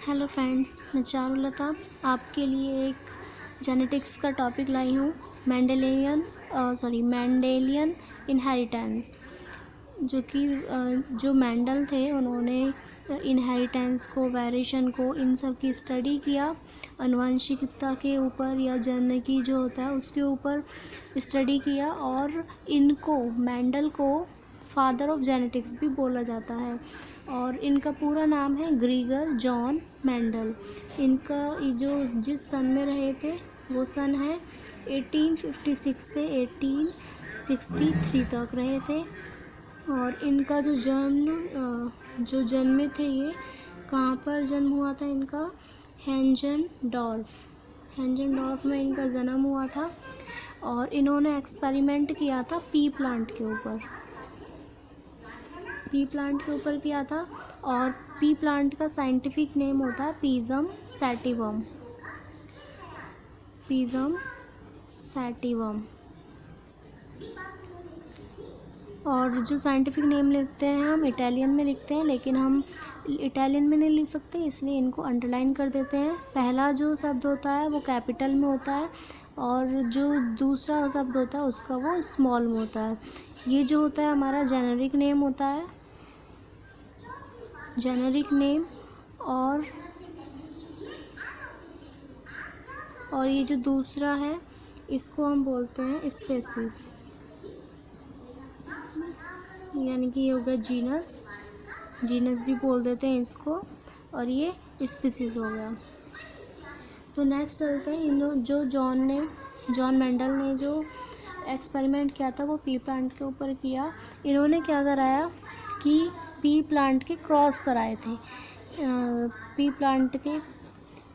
Hello friends, मैं चारुलता आपके लिए एक जेनेटिक्स का टॉपिक लाई हूँ। मेंडेलियन इनहेरिटेंस, जो कि जो मेंडल थे उन्होंने इनहेरिटेंस को, वेरिएशन को, इन सब की स्टडी किया। आनुवंशिकता के ऊपर या जनकी जो होता है उसके ऊपर स्टडी किया, और इनको, मेंडल को, फादर ऑफ जेनेटिक्स भी बोला जाता है। और इनका पूरा नाम है ग्रीगर जॉन मेंडल। इनका जो जिस सन में रहे थे वो सन है 1856 से 1863 तक रहे थे। और इनका जो जन्मे थे, ये कहाँ पर जन्म हुआ था इनका? हेंजनडॉर्फ में इनका जन्म हुआ था। और इन्होंने एक्सपेरिमेंट किया था पी प्लांट के ऊपर किया था। और पी प्लांट का साइंटिफिक नेम होता है पिजम सैटिवम। और जो साइंटिफिक नेम लिखते हैं हम इटालियन में लिखते हैं, लेकिन हम इटालियन में नहीं लिख सकते, इसलिए इनको अंडरलाइन कर देते हैं। पहला जो शब्द होता है वो कैपिटल में होता है, और जो दूसरा शब्द होता है उसका वो स्मॉल में होता है। ये जो होता है हमारा जेनेरिक नेम होता है, जेनेरिक नेम। और ये जो दूसरा है इसको हम बोलते हैं स्पेसीज, यानी कि ये हो गया जीनस भी बोल देते हैं इसको, और ये स्पीसीज हो गया। तो नेक्स्ट चलते हैं। जो जॉन मेंडल ने जो एक्सपेरिमेंट किया था वो पी प्लांट के ऊपर किया। इन्होंने क्या कराया कि पी प्लांट के क्रॉस कराए थे। पी प्लांट के,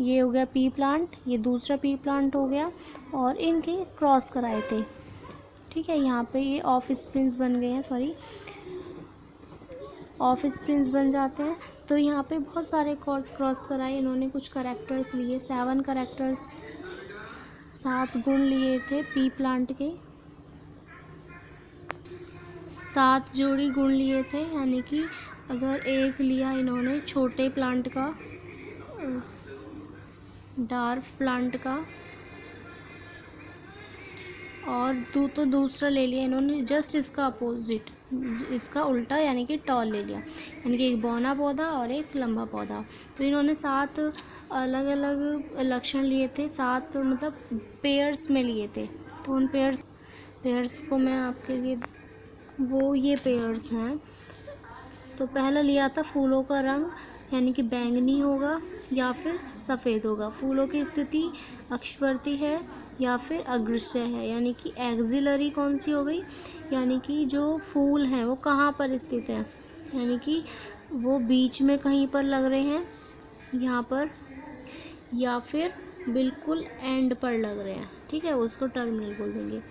ये हो गया पी प्लांट, ये दूसरा पी प्लांट हो गया, और इनके क्रॉस कराए थे। ठीक है, यहाँ पे ये ऑफ स्प्रिंग्स बन गए हैं, ऑफ स्प्रिंग्स बन जाते हैं। तो यहाँ पे बहुत सारे क्रॉस कराए इन्होंने। कुछ करेक्टर्स लिए, 7 करेक्टर्स, 7 गुण लिए थे पी प्लांट के, 7 जोड़ी गुण लिए थे। यानी कि अगर एक लिया इन्होंने छोटे प्लांट का, डार्फ प्लांट का, और तो दूसरा ले लिया इन्होंने जस्ट इसका अपोजिट, इसका उल्टा, यानी कि टॉल ले लिया, यानी कि एक बौना पौधा और एक लंबा पौधा। तो इन्होंने 7 अलग अलग लक्षण लिए थे, 7 मतलब पेयर्स में लिए थे। तो उन पेयर्स को मैं आपके लिए, वो ये पेयर्स हैं। तो पहला लिया था फूलों का रंग, यानी कि बैंगनी होगा या फिर सफ़ेद होगा। फूलों की स्थिति अक्षवर्ती है या फिर अग्रसर है, यानी कि एक्सिलरी कौन सी हो गई, यानी कि जो फूल हैं वो कहाँ पर स्थित हैं, यानी कि वो बीच में कहीं पर लग रहे हैं यहाँ पर, या फिर बिल्कुल एंड पर लग रहे हैं। ठीक है, उसको टर्मिनल बोल देंगे।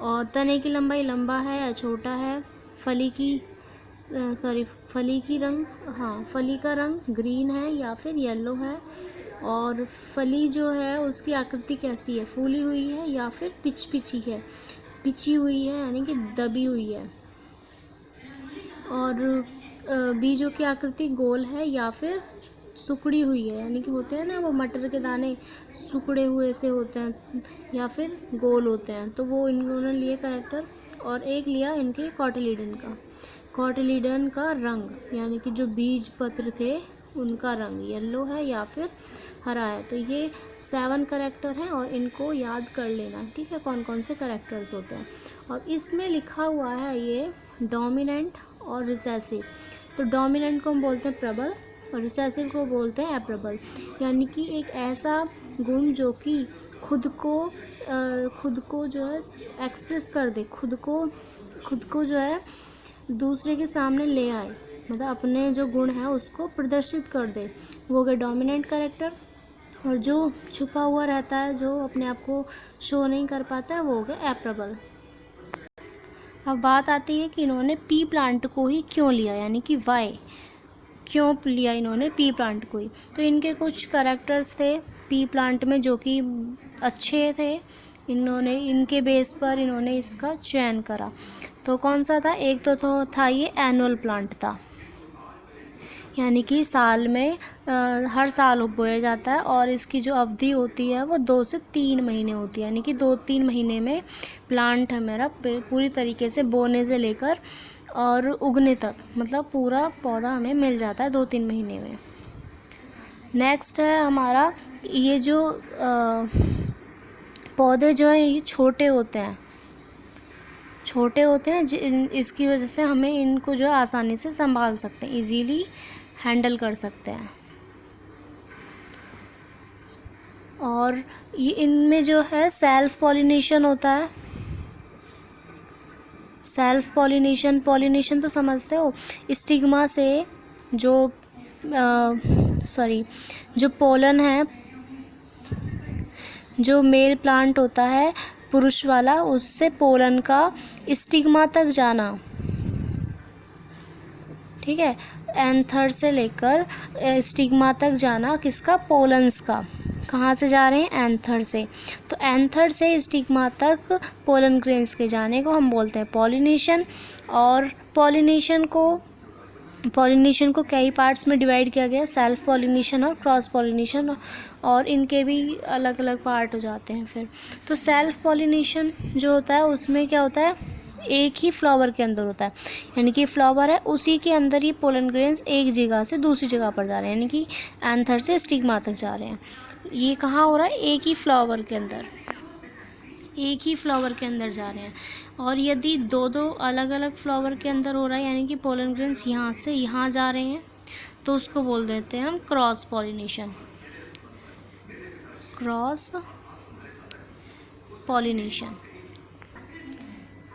और तने की लंबाई लंबा है या छोटा है। फली का रंग ग्रीन है या फिर येलो है। और फली जो है उसकी आकृति कैसी है, फूली हुई है या फिर पिची हुई है, यानी कि दबी हुई है। और बीजों की आकृति गोल है या फिर सुकड़ी हुई है, यानी कि होते हैं ना वो मटर के दाने सुकड़े हुए से होते हैं या फिर गोल होते हैं। तो वो इन्होंने लिए कैरेक्टर। और एक लिया इनके कॉटिलीडन का रंग, यानी कि जो बीज पत्र थे उनका रंग येलो है या फिर हरा है। तो ये 7 कैरेक्टर हैं और इनको याद कर लेना। ठीक है, कौन कौन से कैरेक्टर्स होते हैं। और इसमें लिखा हुआ है ये डोमिनेंट और रिसेसिव। तो डोमिनेंट को हम बोलते हैं प्रबल और रिसेसिव को बोलते हैं अप्रबल, यानी कि एक ऐसा गुण जो कि खुद को जो है एक्सप्रेस कर दे, खुद को जो है दूसरे के सामने ले आए, मतलब अपने जो गुण है उसको प्रदर्शित कर दे, वो हो गया डोमिनेंट कैरेक्टर। और जो छुपा हुआ रहता है, जो अपने आप को शो नहीं कर पाता है, वो हो गया एप्रबल। अब बात आती है कि इन्होंने पी प्लांट को ही क्यों लिया, यानी कि वाई क्यों लिया इन्होंने पी प्लांट को ही। तो इनके कुछ कैरेक्टर्स थे पी प्लांट में जो कि अच्छे थे, इनके बेस पर इन्होंने इसका चयन करा। तो कौन सा था? एक तो था ये एनुअल प्लांट था, यानी कि साल में हर साल बोया जाता है और इसकी जो अवधि होती है वो 2 से 3 महीने होती है। यानी कि 2-3 महीने में प्लांट हमारा पूरी तरीके से बोने से लेकर और उगने तक, मतलब पूरा पौधा हमें मिल जाता है 2-3 महीने में। नेक्स्ट है हमारा, ये जो पौधे जो हैं ये छोटे होते हैं, इसकी वजह से हमें इनको जो है आसानी से संभाल सकते हैं, इजीली हैंडल कर सकते हैं। और ये इनमें जो है सेल्फ पॉलिनेशन होता है। सेल्फ पॉलिनेशन तो समझते हो, स्टिग्मा से जो जो पोलन है, जो मेल प्लांट होता है पुरुष वाला, उससे पोलन का स्टिग्मा तक जाना, ठीक है, एंथर से लेकर स्टिग्मा तक जाना, किसका, पोलन्स का। कहाँ से जा रहे हैं, एंथर से। तो एंथर से स्टिग्मा तक पोलन ग्रेन्स के जाने को हम बोलते हैं पॉलिनेशन। और पॉलिनेशन को कई पार्ट्स में डिवाइड किया गया, सेल्फ पॉलिनेशन और क्रॉस पॉलिनेशन, और इनके भी अलग अलग पार्ट हो जाते हैं फिर। तो सेल्फ पॉलिनेशन जो होता है उसमें क्या होता है, एक ही फ्लावर के अंदर होता है, यानी कि फ्लावर है उसी के अंदर ही पोलन ग्रेन्स एक जगह से दूसरी जगह पर जा रहे हैं, यानी कि एंथर से स्टिग्मा तक जा रहे हैं। ये कहाँ हो रहा है, एक ही फ्लावर के अंदर जा रहे हैं। और यदि दो अलग अलग फ्लावर के अंदर हो रहा है, यानी कि पोलन ग्रेन्स यहाँ से यहाँ जा रहे हैं, तो उसको बोल देते हैं हम क्रॉस पॉलिनेशन।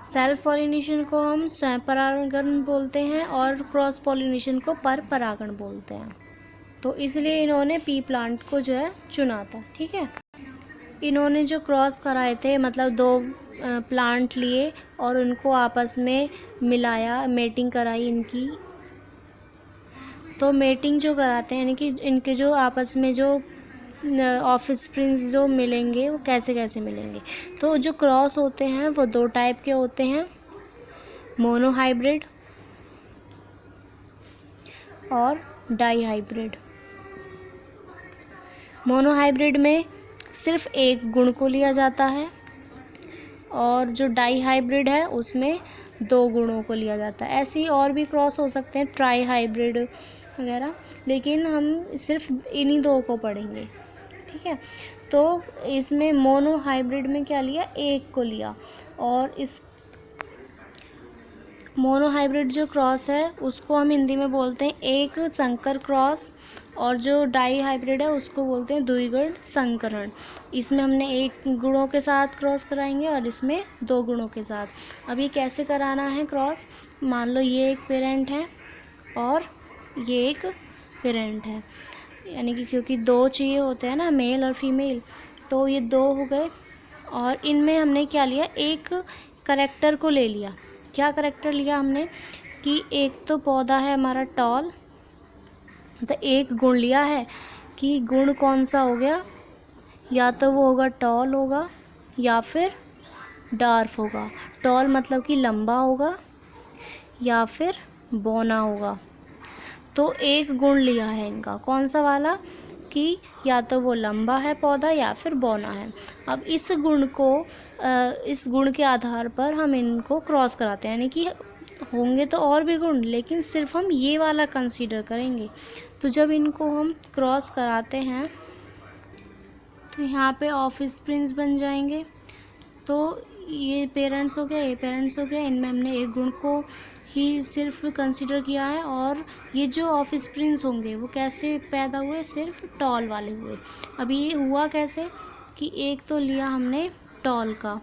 सेल्फ पॉलिनेशन को हम स्वयं परागण बोलते हैं और क्रॉस पॉलिनेशन को पर परागण बोलते हैं। तो इसलिए इन्होंने पी प्लांट को जो है चुना था, ठीक है। इन्होंने जो क्रॉस कराए थे, मतलब 2 प्लांट लिए और उनको आपस में मिलाया, मेटिंग कराई इनकी। तो मेटिंग जो कराते हैं, यानी कि इनके जो आपस में जो ऑफस्प्रिंग्स जो मिलेंगे वो कैसे मिलेंगे। तो जो क्रॉस होते हैं वो 2 टाइप के होते हैं, मोनोहाइब्रिड और डाईहाइब्रिड। मोनोहाइब्रिड में सिर्फ एक गुण को लिया जाता है और जो डाईहाइब्रिड है उसमें 2 गुणों को लिया जाता है। ऐसे ही और भी क्रॉस हो सकते हैं, ट्राई हाइब्रिड वगैरह, लेकिन हम सिर्फ इन्हीं 2 को पढ़ेंगे, ठीक है। तो इसमें मोनोहाइब्रिड में क्या लिया, एक को लिया। और इस मोनोहाइब्रिड जो क्रॉस है उसको हम हिंदी में बोलते हैं एक संकर क्रॉस, और जो डाईहाइब्रिड है उसको बोलते हैं द्विगुण संकरण। इसमें हमने 1 गुणों के साथ क्रॉस कराएंगे और इसमें 2 गुणों के साथ। अब ये कैसे कराना है क्रॉस, मान लो ये एक पेरेंट है और ये एक पेरेंट है, यानी कि क्योंकि 2 चाहिए होते हैं ना, मेल और फीमेल, तो ये 2 हो गए। और इनमें हमने क्या लिया, एक करैक्टर को ले लिया। क्या करैक्टर लिया हमने कि एक तो पौधा है हमारा टॉल, तो एक गुण लिया है कि गुण कौन सा हो गया, या तो वो होगा टॉल होगा या फिर डार्फ होगा। टॉल मतलब कि लंबा होगा या फिर बौना होगा। तो एक गुण लिया है इनका, कौन सा वाला, कि या तो वो लंबा है पौधा या फिर बौना है। अब इस गुण के आधार पर हम इनको क्रॉस कराते हैं, यानी कि होंगे तो और भी गुण, लेकिन सिर्फ हम ये वाला कंसीडर करेंगे। तो जब इनको हम क्रॉस कराते हैं तो यहाँ पे ऑफस्प्रिंग्स बन जाएंगे। तो ये पेरेंट्स हो गया, ये पेरेंट्स हो गया, इनमें हमने एक गुण को ही सिर्फ कंसीडर किया है। और ये जो ऑफस्प्रिंग्स होंगे वो कैसे पैदा हुए, सिर्फ टॉल वाले हुए। अब ये हुआ कैसे कि एक तो लिया हमने टॉल का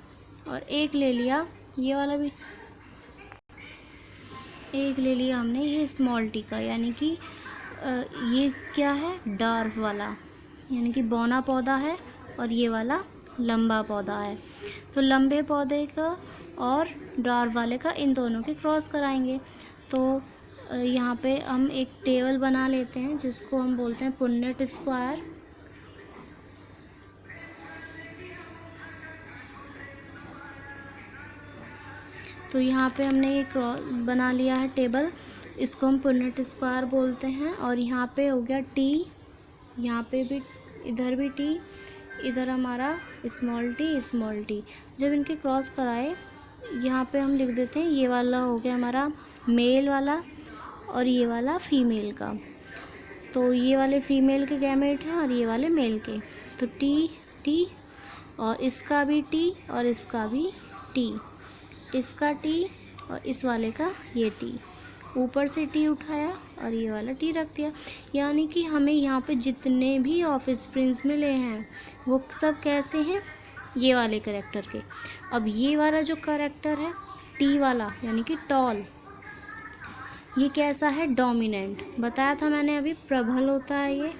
और एक ले लिया ये वाला भी, एक ले लिया हमने ये स्मॉल टी का, यानी कि ये क्या है, डार्फ वाला, यानी कि बौना पौधा है, और ये वाला लंबा पौधा है। तो लंबे पौधे का और डार्फ वाले का, इन दोनों के क्रॉस कराएंगे। तो यहाँ पे हम एक टेबल बना लेते हैं जिसको हम बोलते हैं पुन्नेट स्क्वायर। तो यहाँ पे हमने एक बना लिया है टेबल, इसको हम पुनेट स्क्वायर बोलते हैं। और यहाँ पे हो गया टी, यहाँ पे भी, इधर भी टी, इधर हमारा स्मॉल टी। जब इनके क्रॉस कराए यहाँ पे हम लिख देते हैं, ये वाला हो गया हमारा मेल वाला और ये वाला फीमेल का। तो ये वाले फीमेल के गैमेट हैं और ये वाले मेल के। तो टी टी और इसका भी टी और इसका भी टी, इसका टी और इस वाले का ये टी, ऊपर से टी उठाया और ये वाला टी रख दिया। यानी कि हमें यहाँ पे जितने भी ऑफस्प्रिंग्स मिले हैं वो सब कैसे हैं, ये वाले कैरेक्टर के। अब ये वाला जो कैरेक्टर है टी वाला यानी कि टॉल, ये कैसा है, डोमिनेंट। बताया था मैंने अभी, प्रबल होता है, ये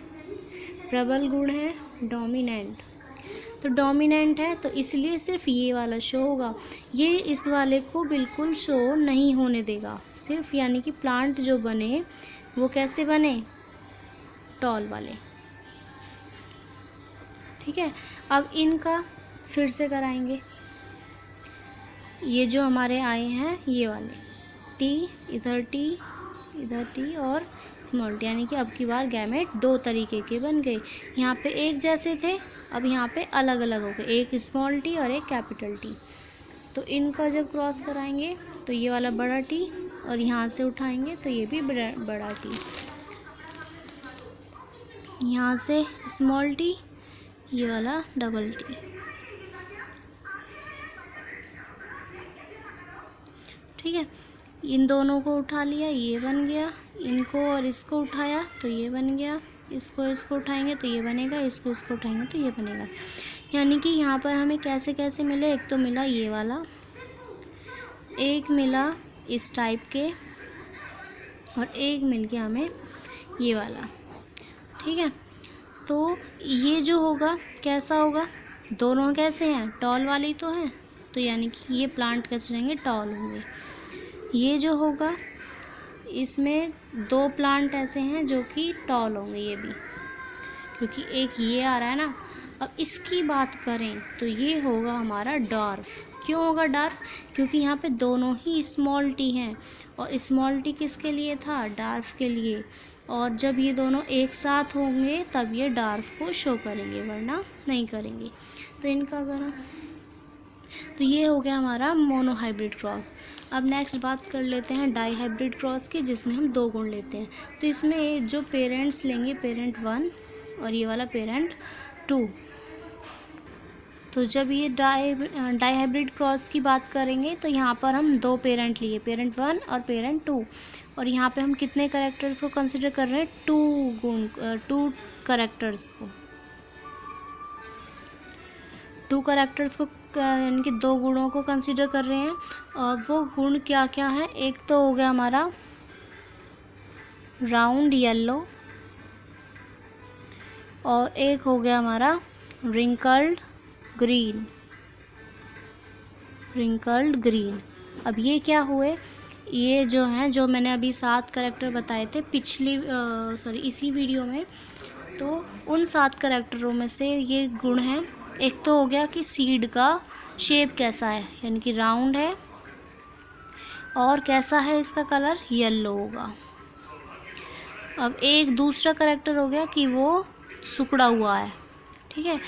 प्रबल गुण है, डोमिनेंट। तो डोमिनेंट है तो इसलिए सिर्फ ये वाला शो होगा, ये इस वाले को बिल्कुल शो नहीं होने देगा। सिर्फ यानी कि प्लांट जो बने वो कैसे बने, टॉल वाले। ठीक है, अब इनका फिर से कराएंगे। ये जो हमारे आए हैं ये वाले टी, इधर टी और स्मॉल टी, यानी कि अब की बार गैमेट दो तरीके के बन गए। यहाँ पे एक जैसे थे, अब यहाँ पे अलग अलग हो गए, एक स्मॉल टी और एक कैपिटल टी। तो इनका जब क्रॉस कराएंगे तो ये वाला बड़ा टी और यहाँ से उठाएंगे तो ये भी बड़ा टी, यहाँ से स्मॉल टी, ये वाला डबल टी। ठीक है, इन दोनों को उठा लिया, ये बन गया। इनको और इसको उठाया तो ये बन गया, इसको उठाएंगे तो ये बनेगा, इसको उठाएंगे तो ये बनेगा। यानी कि यहाँ पर हमें कैसे कैसे मिले, एक तो मिला ये वाला, एक मिला इस टाइप के और एक मिल गया हमें ये वाला। ठीक है, तो ये जो होगा कैसा होगा, दोनों कैसे हैं, टॉल वाले तो हैं, तो यानी कि ये प्लांट कैसे जाएंगे, टॉल होंगे। ये जो होगा इसमें दो प्लांट ऐसे हैं जो कि टॉल होंगे, ये भी, क्योंकि एक ये आ रहा है ना। अब इसकी बात करें तो ये होगा हमारा डॉर्फ। क्यों होगा डॉर्फ, क्योंकि यहाँ पे दोनों ही स्मॉल टी हैं और स्मॉल टी किसके लिए था, डॉर्फ के लिए। और जब ये दोनों एक साथ होंगे तब ये डॉर्फ को शो करेंगे, वरना नहीं करेंगे। तो इनका अगर हम, तो ये हो गया हमारा मोनोहाइब्रिड क्रॉस। अब नेक्स्ट बात कर लेते हैं डाई हाइब्रिड क्रॉस की, जिसमें हम दो गुण लेते हैं। तो इसमें जो पेरेंट्स लेंगे, पेरेंट 1 और ये वाला पेरेंट 2। तो जब ये डाई हाइब्रिड क्रॉस की बात करेंगे तो यहाँ पर हम दो पेरेंट लिए, पेरेंट 1 और पेरेंट 2। और यहाँ पे हम कितने कैरेक्टर्स को कंसिडर कर रहे हैं, 2 कैरेक्टर्स को, 2 कैरेक्टर्स को, यानी कि 2 गुणों को कंसिडर कर रहे हैं। और वो गुण क्या क्या है, एक तो हो गया हमारा राउंड येलो और एक हो गया हमारा रिंकल्ड ग्रीन। अब ये क्या हुए, ये जो हैं, जो मैंने अभी 7 कैरेक्टर बताए थे इसी वीडियो में, तो उन 7 कैरेक्टरों में से ये गुण हैं। एक तो हो गया कि सीड का शेप कैसा है, यानी कि राउंड है और कैसा है इसका कलर, येलो होगा। अब एक दूसरा कैरेक्टर हो गया कि वो सिकुड़ा हुआ है, ठीक है,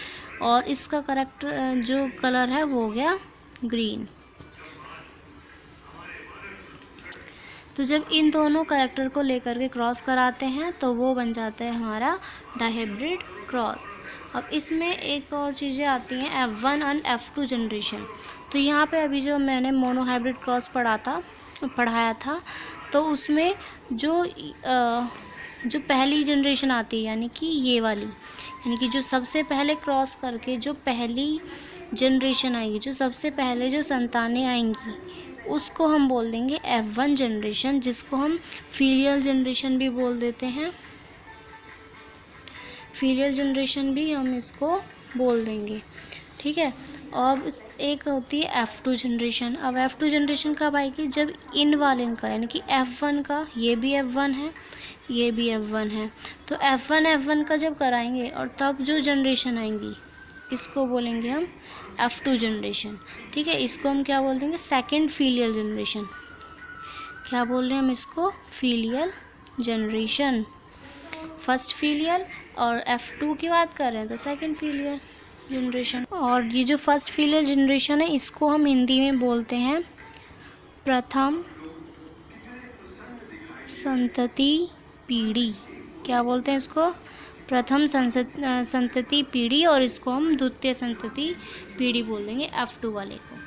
और इसका कैरेक्टर जो कलर है वो हो गया ग्रीन। तो जब इन दोनों कैरेक्टर को लेकर के क्रॉस कराते हैं तो वो बन जाता है हमारा डाइहाइब्रिड क्रॉस। अब इसमें एक और चीज़ें आती हैं, F1 और F2 जनरेशन। तो यहाँ पे अभी जो मैंने मोनोहाइब्रिड क्रॉस पढ़ाया था तो उसमें जो पहली जनरेशन आती है, यानी कि ये वाली, यानी कि जो सबसे पहले क्रॉस करके जो पहली जनरेशन आएगी, जो सबसे पहले जो संतानें आएंगी, उसको हम बोल देंगे F1 जनरेशन, जिसको हम फीलियल जनरेशन भी बोल देते हैं। फीलियल जनरेशन भी हम इसको बोल देंगे, ठीक है। और एक होती है F2 जनरेशन। अब F2 जनरेशन कब आएगी, जब इन वाले का, यानी कि F1 का, ये भी F1 है, ये भी F1 है, तो F1 का जब कराएंगे और तब जो जनरेशन आएंगी इसको बोलेंगे हम F2 जनरेशन, ठीक है। इसको हम क्या बोल देंगे, सेकंड फीलियल जनरेशन। क्या बोल रहे हैं हम इसको, फीलियल जनरेशन, फर्स्ट फीलियल। और F2 की बात कर रहे हैं तो सेकंड फीलियल जनरेशन। और ये जो फर्स्ट फीलियल जनरेशन है इसको हम हिंदी में बोलते हैं प्रथम संतति पीढ़ी। क्या बोलते हैं इसको, प्रथम संतति पीढ़ी, और इसको हम द्वितीय संतति पीढ़ी बोल देंगे F2 वाले को।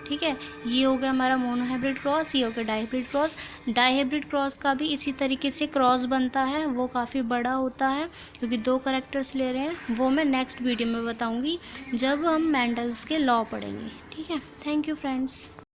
ठीक है, ये हो गया हमारा मोनोहाइब्रिड क्रॉस, ये हो गया डाइहाइब्रिड क्रॉस। डाइहाइब्रिड क्रॉस का भी इसी तरीके से क्रॉस बनता है, वो काफ़ी बड़ा होता है क्योंकि 2 कैरेक्टर्स ले रहे हैं। वो मैं नेक्स्ट वीडियो में बताऊंगी जब हम मेंडल्स के लॉ पढ़ेंगे। ठीक है, थैंक यू फ्रेंड्स।